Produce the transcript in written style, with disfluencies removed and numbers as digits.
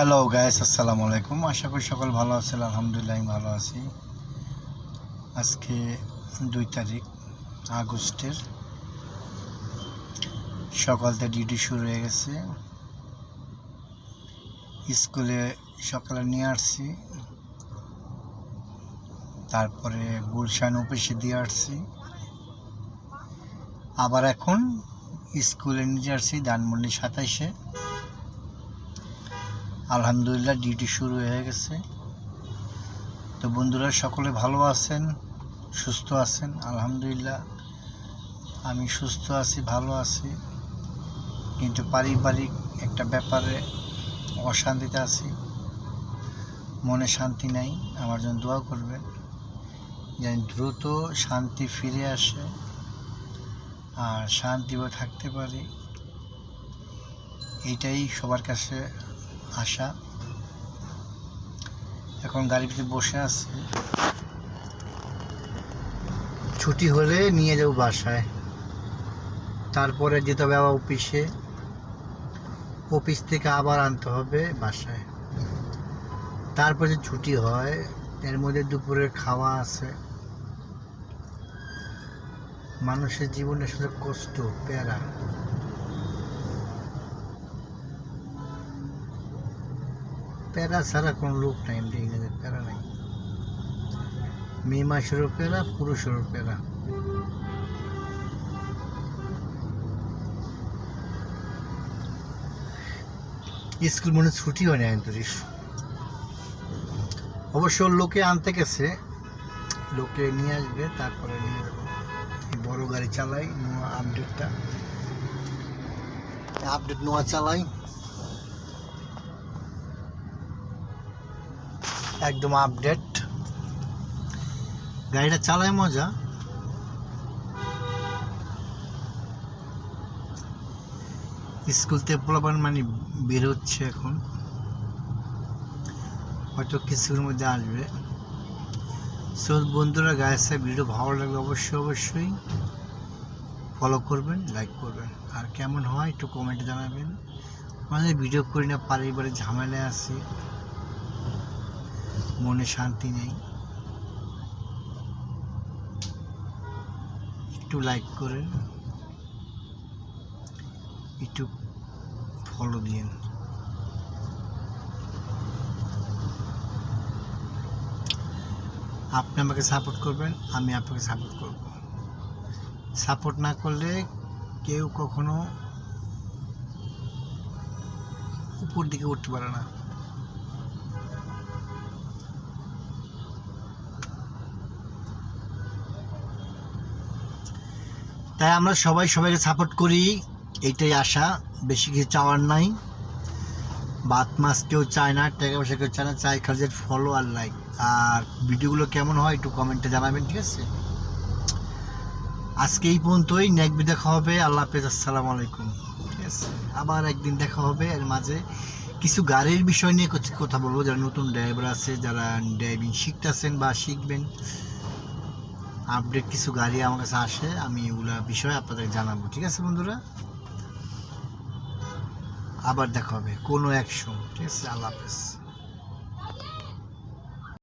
Hello guys, আসসালামু আলাইকুম। আশা করি সকল ভালো আছেন। আলহামদুলিল্লাহ আমি ভালো আছি। আজকে 2 তারিখ আগস্টের সকালতে ডিউটি শুরু হয়ে গেছে। স্কুলে সকালে নিয়ে আসছি, তারপরে গুলশান অফিসে দিয়ে আসছি, আবার এখন স্কুলে নিয়ে আসছি ধানমন্ডি 27-এ। আলহামদুলিল্লাহ ডিউটি শুরু হয়ে গেছে। তো বন্ধুরা সকলে ভালো আছেন, সুস্থ আছেন? আলহামদুলিল্লাহ আমি সুস্থ আছি, ভালো আছি, কিন্তু পারিবারিক একটা ব্যাপারে অশান্তিতে আছি। মনে শান্তি নাই। আমার জন্য দোয়া করবেন যেন দ্রুত শান্তি ফিরে আসে আর শান্তিভাবে থাকতে পারি, এইটাই সবার কাছে আশা। এখন গাড়িতে বসে আছি, ছুটি হলে নিয়ে যাবো বাসায়, তারপরে যেতে হবে আবার অফিসে, অফিস থেকে আবার আনতে হবে বাসায়, তারপরে ছুটি হয়, এর মধ্যে দুপুরের খাওয়া আছে। মানুষের জীবনে আসলে কষ্ট, প্যারা। প্যারা ছাড়া কোনো লোক নাই, এমনি প্যারা নাই। মেয়ে মাসেরও প্যারা, পুরুষেরও প্যারা। স্কুল মনে ছুটি হয় না আন্তরিক। অবশ্য লোকে আনতে গেছে, লোকে নিয়ে আসবে, তারপরে নিয়ে যাবো। বড় গাড়ি চালাই, নোয়া আপডেট নোয়া চালাই, একদম আপডেট গাড়িটা চালায়, মজা। স্কুল থেকে পোলাপান মানে বের হচ্ছে এখন, হয়তো কিছুর মধ্যে আসবে। সব বন্ধুরা গায়ে ভিডিও ভালো লাগলে অবশ্যই ফলো করবেন, লাইক করবেন, আর কেমন হয় একটু কমেন্টে জানাবেন। আমাদের ভিডিও করি না, পারিবারিক ঝামেলায় আছি, মনে শান্তি নেই। একটু লাইক করেন, একটু ফলো দিন। আপনি আমাকে সাপোর্ট করবেন, আমি আপনাকে সাপোর্ট করব। সাপোর্ট না করলে কেউ কখনো উপর দিকে উঠতে পারে না। তাই আমরা সবাইকে সাপোর্ট করি, এইটাই আশা। বেশি কিছু চাওয়ার নাই। ভাত মাছ কেউ চায় না, টাকা পয়সা কেউ চায় না, চাই খালি ফলো আর লাইক। আর ভিডিওগুলো কেমন হয় একটু কমেন্টে জানাবেন, ঠিক আছে? আজকে এই পর্যন্তই, নেক্সট দেখা হবে। আল্লাহ হাফেজ, আসসালামু আলাইকুম। ঠিক আছে, আবার একদিন দেখা হবে। এর মাঝে কিছু গাড়ির বিষয় নিয়ে কথা বলবো, যারা নতুন ড্রাইভার আছে, যারা ড্রাইভিং শিখতেছেন বা শিখবেন, আপডেট কিছু গাড়ি আমার কাছে আসে, আমি এগুলা বিষয়ে আপনাদের জানাবো। ঠিক আছে বন্ধুরা, আবার দেখা হবে কোনো এক সময়। ঠিক আছে, আল্লাহ হাফেজ।